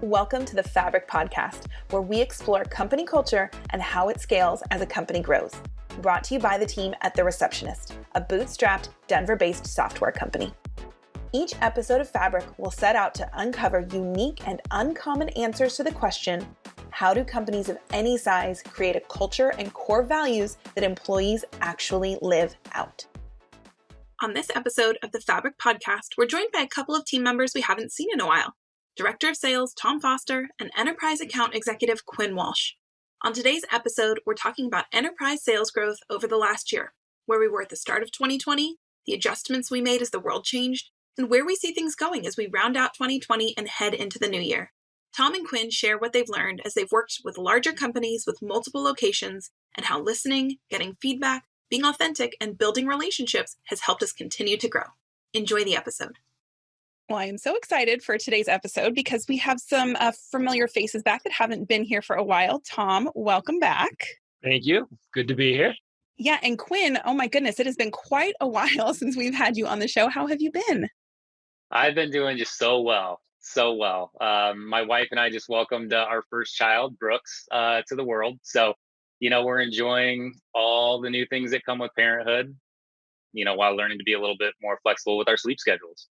Welcome to the Fabric Podcast, where we explore company culture and how it scales as a company grows. Brought to you by the team at The Receptionist, a bootstrapped, Denver-based software company. Each episode of Fabric will set out to uncover unique and uncommon answers to the question, how do companies of any size create a culture and core values that employees actually live out? On this episode of the Fabric Podcast, we're joined by a couple of team members we haven't seen in a while. Director of Sales Tom Foster and Enterprise Account Executive Quinn Walsh. On today's episode, we're talking about enterprise sales growth over the last year, where we were at the start of 2020, the adjustments we made as the world changed, and where we see things going as we round out 2020 and head into the new year. Tom and Quinn share what they've learned as they've worked with larger companies with multiple locations and how listening, getting feedback, being authentic, and building relationships has helped us continue to grow. Enjoy the episode. Well, I am so excited for today's episode because we have some familiar faces back that haven't been here for a while. Tom, welcome back. Thank you. Good to be here. Yeah, and Quinn, oh my goodness, it has been quite a while since we've had you on the show. How have you been? I've been doing just so well. My wife and I just welcomed our first child, Brooks, to the world. So, we're enjoying all the new things that come with parenthood, while learning to be a little bit more flexible with our sleep schedules.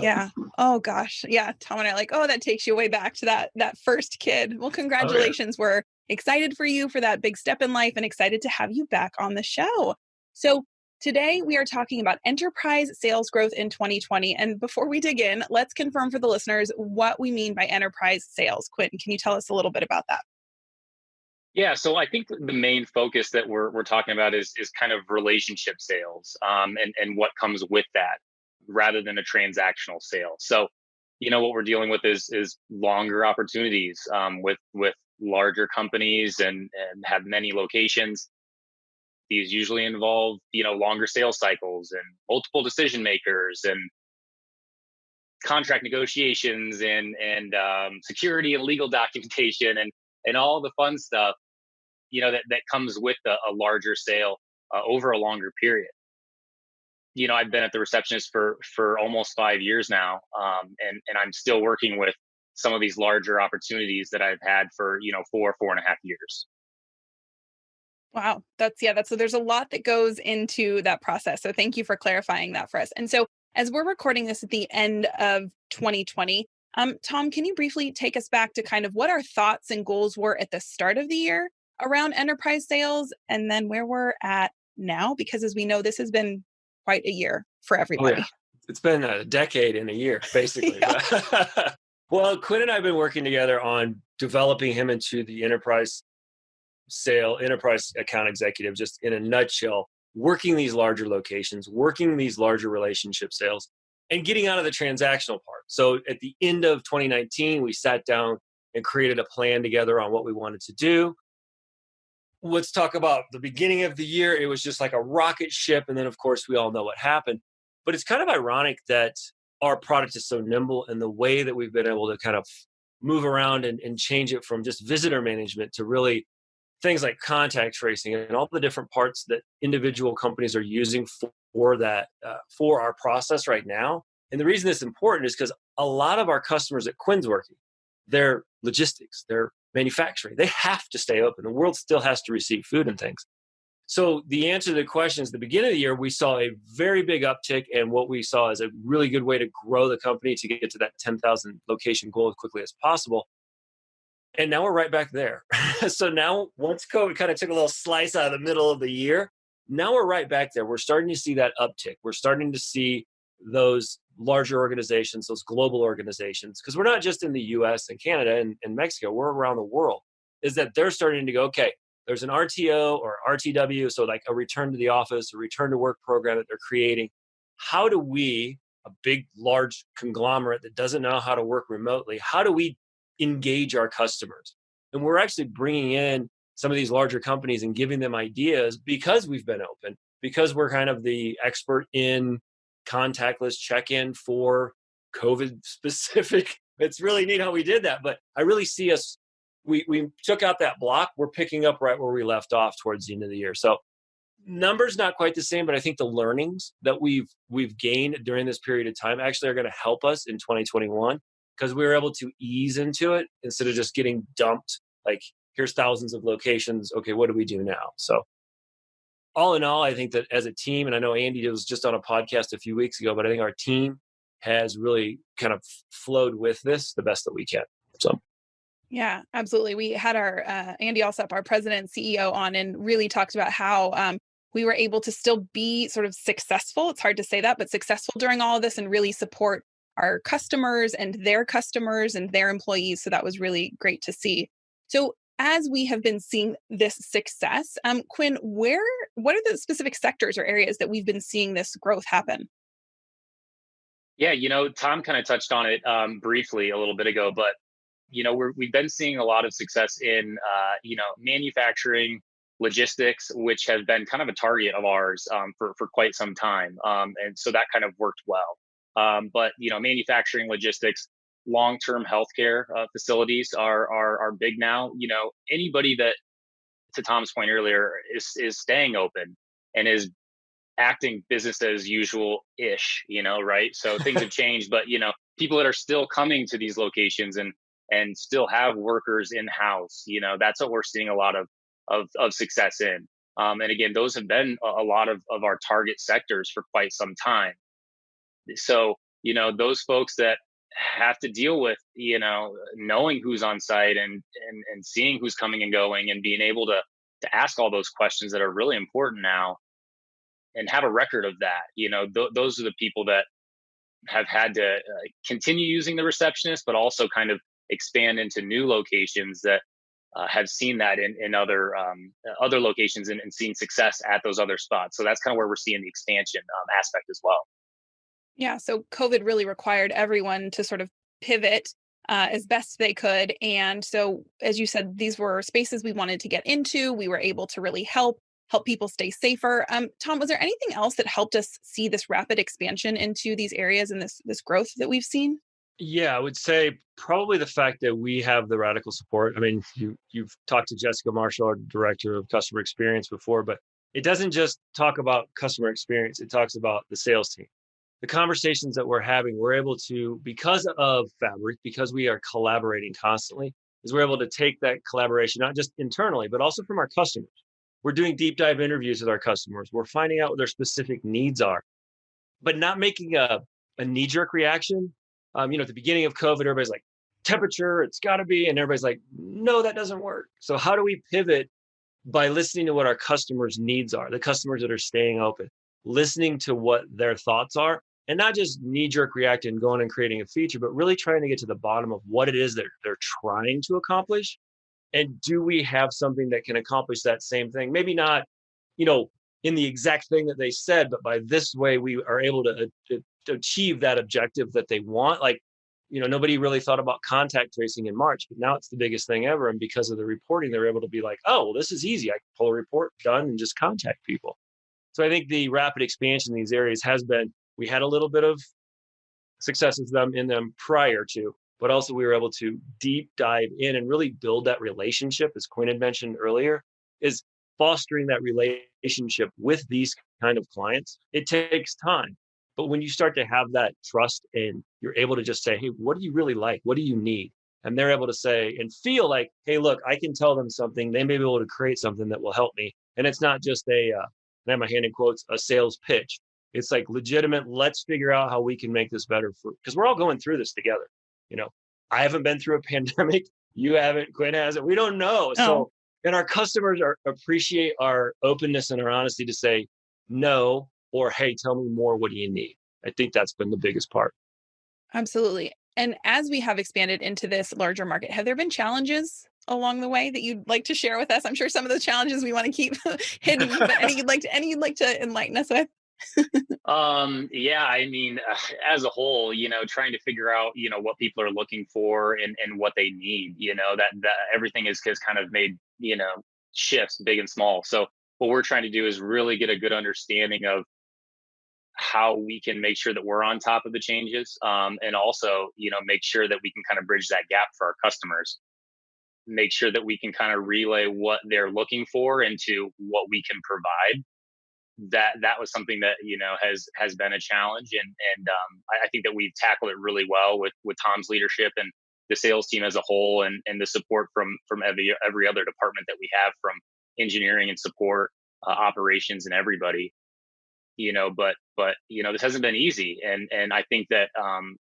Yeah. Oh gosh. Yeah. Tom and I are like, oh, that takes you way back to that first kid. Well, congratulations. Oh, yeah. We're excited for you for that big step in life and excited to have you back on the show. So today we are talking about enterprise sales growth in 2020. And before we dig in, let's confirm for the listeners what we mean by enterprise sales. Quinn, can you tell us a little bit about that? Yeah, so I think the main focus that we're talking about is kind of relationship sales, and what comes with that, rather than a transactional sale. So, what we're dealing with is longer opportunities with larger companies and have many locations. These usually involve longer sales cycles and multiple decision makers and contract negotiations and security and legal documentation and all the fun stuff, that comes with a larger sale over a longer period. I've been at the Receptionist for almost 5 years now, and I'm still working with some of these larger opportunities that I've had for 4.5 years. Wow. So there's a lot that goes into that process. So thank you for clarifying that for us. And so as we're recording this at the end of 2020, Tom, can you briefly take us back to kind of what our thoughts and goals were at the start of the year around enterprise sales and then where we're at now? Because as we know, this has been quite a year for everybody. Oh, yeah. It's been a decade in a year, basically. Yeah. Well, Quinn and I have been working together on developing him into the enterprise account executive, just in a nutshell, working these larger locations, working these larger relationship sales, and getting out of the transactional part. So at the end of 2019, we sat down and created a plan together on what we wanted to do. Let's talk about the beginning of the year. It was just like a rocket ship. And then, of course, we all know what happened. But it's kind of ironic that our product is so nimble, and the way that we've been able to kind of move around and change it from just visitor management to really things like contact tracing and all the different parts that individual companies are using for that, for our process right now. And the reason it's important is because a lot of our customers at Quinn's working, they're logistics, they're manufacturing. They have to stay open. The world still has to receive food and things. So the answer to the question is, the beginning of the year, we saw a very big uptick, and what we saw is a really good way to grow the company to get to that 10,000 location goal as quickly as possible. And now we're right back there. So now, once COVID kind of took a little slice out of the middle of the year, now we're right back there. We're starting to see that uptick. We're starting to see those larger organizations, those global organizations, because we're not just in the US and Canada and Mexico, we're around the world, is that they're starting to go, okay, there's an RTO or RTW, so like a return to the office, a return to work program that they're creating. How do we, a big, large conglomerate that doesn't know how to work remotely, how do we engage our customers? And we're actually bringing in some of these larger companies and giving them ideas because we've been open, because we're kind of the expert in contactless check-in for COVID specific. It's really neat how we did that. But I really see us, we took out that block. We're picking up right where we left off towards the end of the year. So numbers not quite the same, but I think the learnings that we've gained during this period of time actually are going to help us in 2021. because we were able to ease into it instead of just getting dumped. Like, here's thousands of locations. Okay, what do we do now? So all in all, I think that as a team, and I know Andy was just on a podcast a few weeks ago, but I think our team has really kind of flowed with this the best that we can. So yeah, absolutely. We had our Andy Alsop, our president and CEO, on and really talked about how we were able to still be sort of successful. It's hard to say that, but successful during all of this and really support our customers and their employees. So that was really great to see. So as we have been seeing this success, Quinn, what are the specific sectors or areas that we've been seeing this growth happen? Yeah, Tom kind of touched on it briefly a little bit ago, but we've been seeing a lot of success in manufacturing, logistics, which have been kind of a target of ours for quite some time, and so that kind of worked well. But manufacturing, logistics, long-term healthcare facilities are big now. Anybody that, to Tom's point earlier, is staying open and is acting business as usual ish, right? So things have changed, but people that are still coming to these locations and still have workers in house, that's what we're seeing a lot of success in. And again, those have been a lot of our target sectors for quite some time. So, those folks that have to deal with, knowing who's on site and seeing who's coming and going and being able to ask all those questions that are really important now and have a record of that. Those are the people that have had to continue using the receptionist, but also kind of expand into new locations that have seen that in other locations and seen success at those other spots. So that's kind of where we're seeing the expansion aspect as well. Yeah, so COVID really required everyone to sort of pivot as best they could. And so, as you said, these were spaces we wanted to get into. We were able to really help people stay safer. Tom, was there anything else that helped us see this rapid expansion into these areas and this growth that we've seen? yeah, I would say probably the fact that we have the radical support. I mean, you've talked to Jessica Marshall, our director of customer experience, before, but it doesn't just talk about customer experience. It talks about the sales team. The conversations that we're having, we're able to, because of Fabric, because we are collaborating constantly, is we're able to take that collaboration, not just internally, but also from our customers. We're doing deep dive interviews with our customers. We're finding out what their specific needs are, but not making a knee-jerk reaction. At the beginning of COVID, everybody's like, temperature, it's got to be. And everybody's like, no, that doesn't work. So how do we pivot by listening to what our customers' needs are, the customers that are staying open, listening to what their thoughts are, and not just knee-jerk reacting and going and creating a feature, but really trying to get to the bottom of what it is that they're trying to accomplish. And do we have something that can accomplish that same thing? Maybe not, in the exact thing that they said, but by this way, we are able to achieve that objective that they want. Like, nobody really thought about contact tracing in March, but now it's the biggest thing ever. And because of the reporting, they're able to be like, oh, well, this is easy. I can pull a report, done, and just contact people. So I think the rapid expansion in these areas has been, we had a little bit of success with them in them prior to, but also we were able to deep dive in and really build that relationship, as Quinn had mentioned earlier, is fostering that relationship with these kind of clients. It takes time. But when you start to have that trust and you're able to just say, hey, what do you really like? What do you need? And they're able to say and feel like, hey, look, I can tell them something. They may be able to create something that will help me. And it's not just and I have my hand in quotes, a sales pitch. It's like legitimate, let's figure out how we can make this better because we're all going through this together. I haven't been through a pandemic. You haven't, Quinn hasn't. We don't know. Oh. So, and our customers appreciate our openness and our honesty to say no, or, hey, tell me more. What do you need? I think that's been the biggest part. Absolutely. And as we have expanded into this larger market, have there been challenges along the way that you'd like to share with us? I'm sure some of those challenges we want to keep hidden, but any you'd like to enlighten us with? Yeah, I mean, as a whole, trying to figure out, what people are looking for and what they need, that everything has kind of made, shifts big and small. So what we're trying to do is really get a good understanding of how we can make sure that we're on top of the changes, and also, make sure that we can kind of bridge that gap for our customers, make sure that we can kind of relay what they're looking for into what we can provide, that was something that, has been a challenge. I think that we've tackled it really well with Tom's leadership and the sales team as a whole, and the support from every other department that we have, from engineering and support, operations, and everybody. But this hasn't been easy. And I think that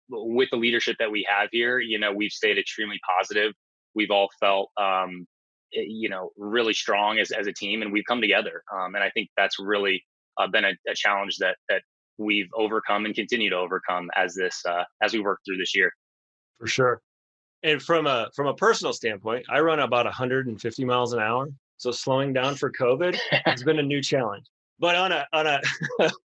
with the leadership that we have here, we've stayed extremely positive. We've all felt, really strong as a team, and we've come together. And I think that's really been a challenge that we've overcome and continue to overcome as we work through this year. For sure. And from a personal standpoint, I run about 150 miles an hour. So slowing down for COVID has been a new challenge. But on a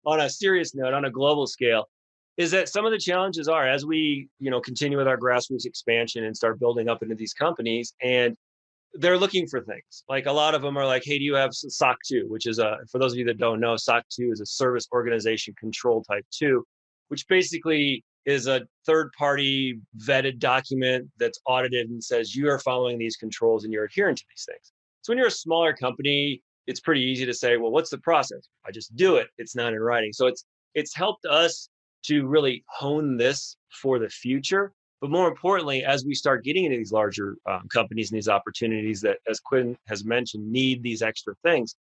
on a serious note, on a global scale, is that some of the challenges are, as we continue with our grassroots expansion and start building up into these companies, and they're looking for things. Like, a lot of them are like, hey, do you have SOC 2, which is for those of you that don't know, SOC 2 is a service organization control type 2, which basically is a third-party vetted document that's audited and says you are following these controls and you're adhering to these things. So when you're a smaller company, it's pretty easy to say, well, what's the process? I just do it. It's not in writing. So it's helped us to really hone this for the future. But more importantly, as we start getting into these larger companies and these opportunities that, as Quinn has mentioned, need these extra things,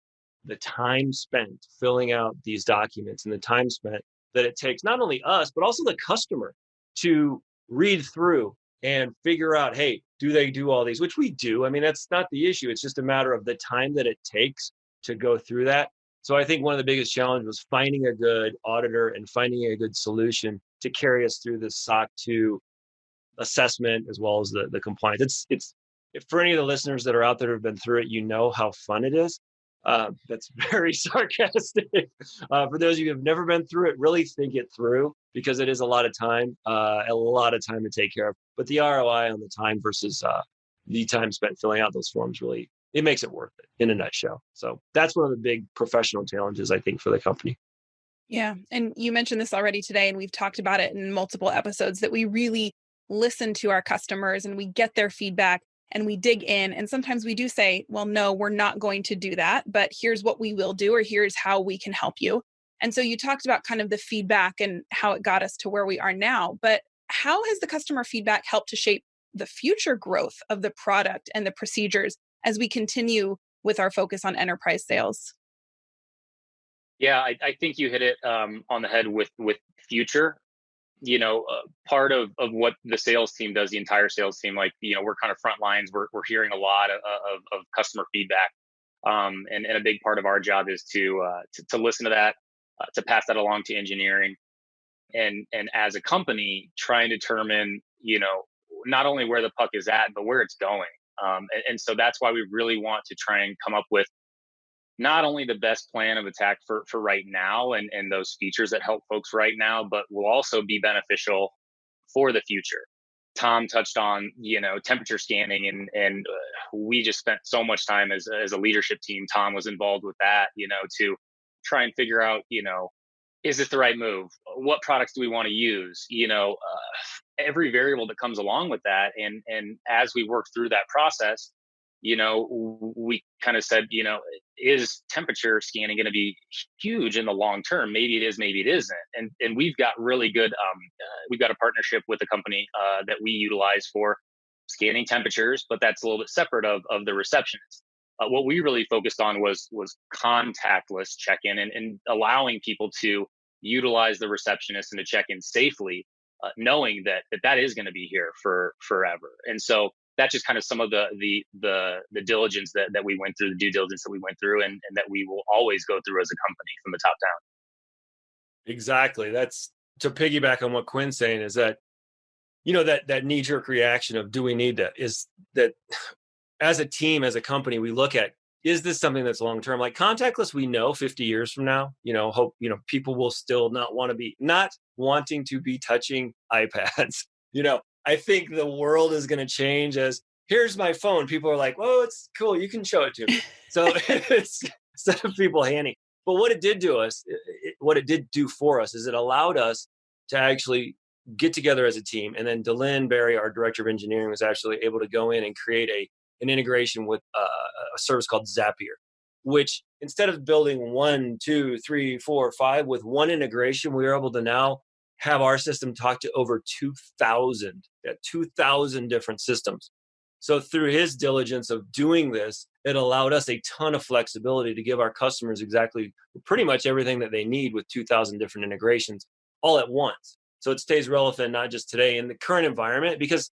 the time spent filling out these documents and the time spent that it takes not only us, but also the customer to read through and figure out, hey, do they do all these? Which we do. I mean, that's not the issue. It's just a matter of the time that it takes to go through that. So I think one of the biggest challenges was finding a good auditor and finding a good solution to carry us through this SOC 2 assessment, as well as the compliance. It's if for any of the listeners that are out there who have been through it, how fun it is. That's very sarcastic. For those of you who have never been through it, really think it through, because it is a lot of time to take care of. But the ROI on the time versus the time spent filling out those forms, really, it makes it worth it in a nutshell. So that's one of the big professional challenges, I think, for the company. Yeah. And you mentioned this already today, and we've talked about it in multiple episodes, that we really listen to our customers and we get their feedback and we dig in. And sometimes we do say, well, no, we're not going to do that, but here's what we will do, or here's how we can help you. And so you talked about kind of the feedback and how it got us to where we are now, but how has the customer feedback helped to shape the future growth of the product and the procedures as we continue with our focus on enterprise sales? Yeah, I think you hit it on the head with future. Part of what the sales team does, the entire sales team, we're kind of front lines. We're hearing a lot of customer feedback, and a big part of our job is to listen to that, to pass that along to engineering, and as a company, try and determine not only where the puck is at, but where it's going. And so that's why we really want to try and come up with not only the best plan of attack for right now and those features that help folks right now, but will also be beneficial for the future. Tom touched on, temperature scanning, and we just spent so much time as a leadership team. Tom was involved with that, to try and figure out, is this the right move? What products do we want to use? Every variable that comes along with that. And as we work through that process, we kind of said, is temperature scanning going to be huge in the long term? Maybe it is, maybe it isn't. And we've got really good, we've got a partnership with a company that we utilize for scanning temperatures, but that's a little bit separate of the receptionist. What we really focused on was contactless check-in and allowing people to utilize the receptionist and to check in safely, knowing that is going to be here for forever. And so that's just kind of some of the diligence that we went through, the due diligence that we went through, and that we will always go through as a company from the top down. Exactly. That's to piggyback on what Quinn's saying, is that, that knee-jerk reaction of, do we need that? Is that as a team, as a company, we look at, is this something that's long-term? Like contactless, we know 50 years from now, people will still not wanting to be touching iPads. I think the world is going to change as, here's my phone. People are like, oh, it's cool. You can show it to me. So it's instead of people handing. But what it did to us, what it did do for us, is it allowed us to actually get together as a team. And then Delynn Barry, our director of engineering, was actually able to go in and create an integration with a service called Zapier. which instead of building 1, 2, 3, 4, 5 with one integration, we were able to now have our system talk to over 2,000 different systems. So through his diligence of doing this, it allowed us a ton of flexibility to give our customers exactly pretty much everything that they need with 2,000 different integrations all at once. So it stays relevant, not just today in the current environment, because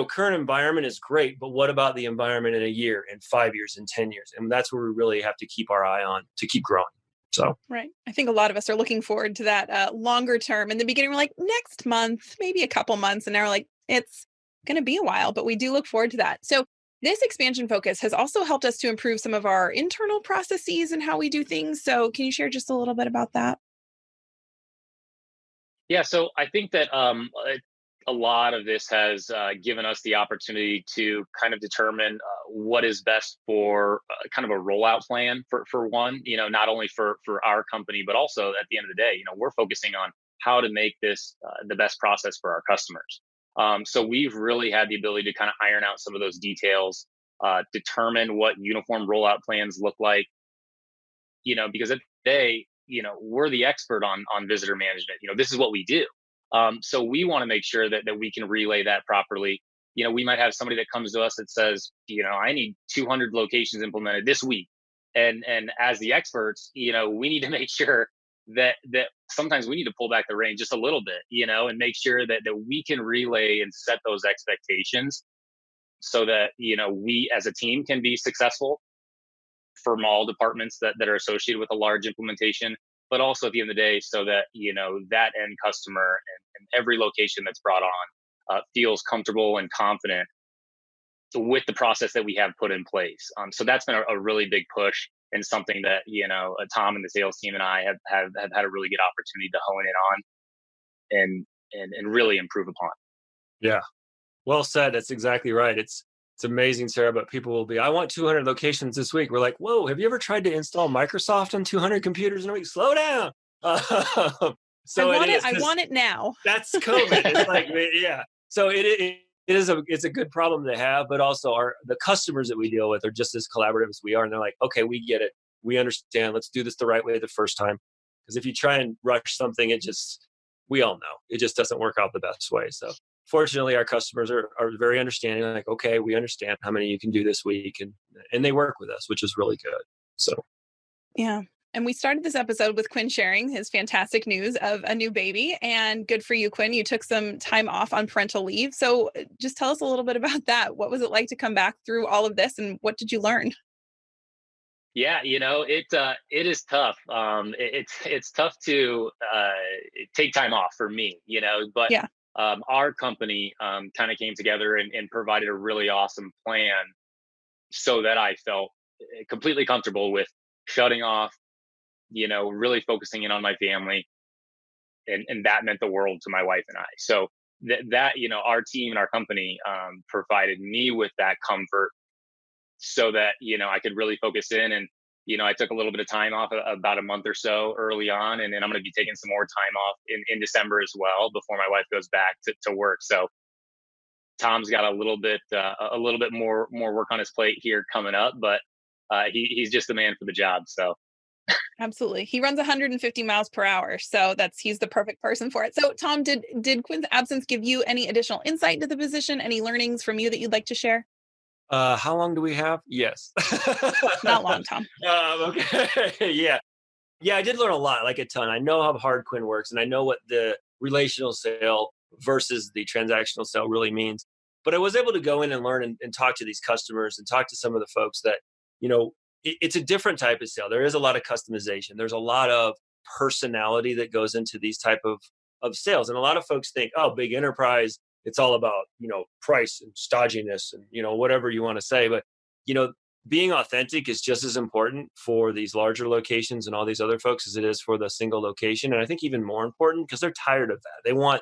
current environment is great, but what about the environment in a year, in 5 years, in 10 years? And that's where we really have to keep our eye on to keep growing. So, right. I think a lot of us are looking forward to that longer term. In the beginning, we're like, next month, maybe a couple months. And now we're like, it's going to be a while, but we do look forward to that. So this expansion focus has also helped us to improve some of our internal processes and how we do things. So can you share just a little bit about that? Yeah, so I think that a lot of this has given us the opportunity to kind of determine what is best for kind of a rollout plan for one, not only for our company, but also at the end of the day, we're focusing on how to make this the best process for our customers. So we've really had the ability to kind of iron out some of those details, determine what uniform rollout plans look like, because at the day, we're the expert on visitor management. This is what we do. So we want to make sure that we can relay that properly. We might have somebody that comes to us that says, I need 200 locations implemented this week. And as the experts, we need to make sure that sometimes we need to pull back the rein just a little bit, and make sure that we can relay and set those expectations so that, we as a team can be successful from all departments that are associated with a large implementation, but also at the end of the day, so that, that end customer and every location that's brought on feels comfortable and confident with the process that we have put in place. So that's been a really big push, and something that, Tom and the sales team and I have had a really good opportunity to hone in on and really improve upon. yeah, well said. That's exactly right. It's amazing, Sarah, but people will be, I want 200 locations this week. We're like, whoa, have you ever tried to install Microsoft on 200 computers in a week? Slow down. So I want it now. That's COVID. It's like, yeah. So it's a good problem to have, but also the customers that we deal with are just as collaborative as we are. And they're like, okay, we get it. We understand. Let's do this the right way the first time. Because if you try and rush something, we all know it just doesn't work out the best way. So fortunately, our customers are very understanding. Like, okay, we understand how many you can do this week, and they work with us, which is really good. So, yeah. And we started this episode with Quinn sharing his fantastic news of a new baby. And good for you, Quinn. You took some time off on parental leave. So just tell us a little bit about that. What was it like to come back through all of this, and what did you learn? Yeah, it is tough. It's tough to take time off for me, but Yeah. our company kind of came together and provided a really awesome plan so that I felt completely comfortable with shutting off, really focusing in on my family. And that meant the world to my wife and I. So that our team and our company provided me with that comfort so that, I could really focus in. And, I took a little bit of time off, about a month or so early on. And then I'm going to be taking some more time off in December as well, before my wife goes back to work. So Tom's got a little bit more work on his plate here coming up, but he's just the man for the job. So Absolutely. He runs 150 miles per hour. So he's the perfect person for it. So Tom, did Quinn's absence give you any additional insight into the position? Any learnings from you that you'd like to share? How long do we have? Yes. Not long, Tom. Okay. Yeah. Yeah, I did learn a lot, like a ton. I know how hard Quinn works, and I know what the relational sale versus the transactional sale really means. But I was able to go in and learn and talk to these customers and talk to some of the folks that, it's a different type of sale. There is a lot of customization. There's a lot of personality that goes into these type of sales. And a lot of folks think, oh, big enterprise, it's all about, price and stodginess and, whatever you want to say. But, being authentic is just as important for these larger locations and all these other folks as it is for the single location. And I think even more important because they're tired of that. They want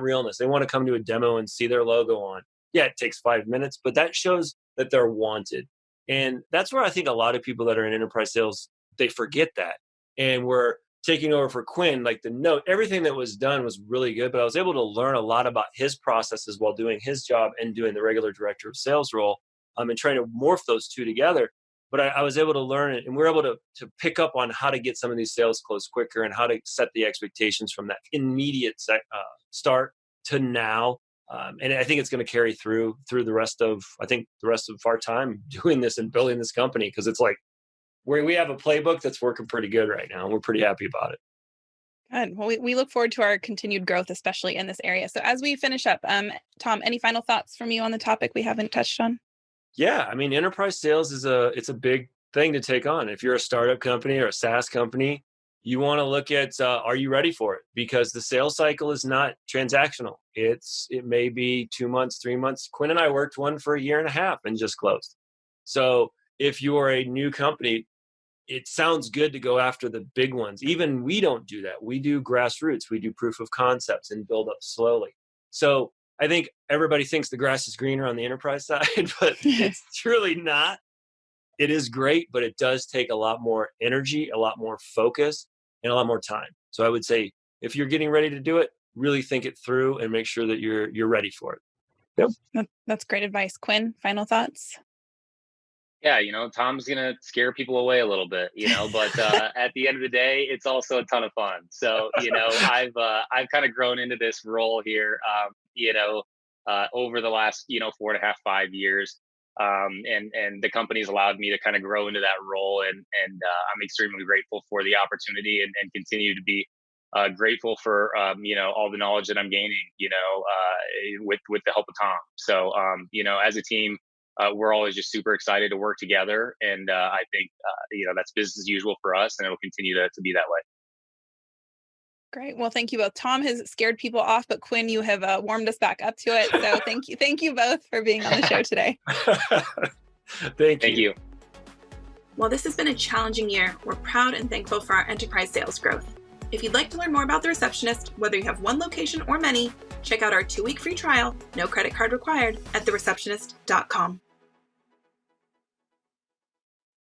realness. They want to come to a demo and see their logo on. Yeah, it takes 5 minutes, but that shows that they're wanted. And that's where I think a lot of people that are in enterprise sales, they forget that. And we're taking over for Quinn, like everything that was done was really good, but I was able to learn a lot about his processes while doing his job and doing the regular director of sales role, and trying to morph those two together. but I was able to learn it, and we're able to pick up on how to get some of these sales closed quicker and how to set the expectations from that immediate start to now. And I think it's going to carry through the rest of our time doing this and building this company, because it's like we have a playbook that's working pretty good right now, and we're pretty happy about it. Good. Well, we look forward to our continued growth, especially in this area. So as we finish up, Tom, any final thoughts from you on the topic we haven't touched on? Yeah, I mean, enterprise sales it's a big thing to take on. If you're a startup company or a SaaS company, you want to look at, are you ready for it? Because the sales cycle is not transactional. It may be 2 months, 3 months. Quinn and I worked one for 1.5 years and just closed. So if you are a new company, it sounds good to go after the big ones. Even we don't do that. We do grassroots. We do proof of concepts and build up slowly. So I think everybody thinks the grass is greener on the enterprise side, but it's truly not. It is great, but it does take a lot more energy, a lot more focus, and a lot more time. So I would say, if you're getting ready to do it, really think it through and make sure that you're ready for it. Yep. That's great advice. Quinn, final thoughts? Yeah, Tom's going to scare people away a little bit, but at the end of the day, it's also a ton of fun. So, I've kind of grown into this role here, over the last, 4.5, 5 years. And the company's allowed me to kind of grow into that role. And I'm extremely grateful for the opportunity and continue to be grateful for, all the knowledge that I'm gaining, with the help of Tom. So, as a team, we're always just super excited to work together. And I think, that's business as usual for us, and it'll continue to be that way. Great. Well, thank you both. Tom has scared people off, but Quinn, you have warmed us back up to it. So thank you. Thank you both for being on the show today. Thank you. While this has been a challenging year, we're proud and thankful for our enterprise sales growth. If you'd like to learn more about The Receptionist, whether you have one location or many, check out our 2-week free trial, no credit card required, at thereceptionist.com.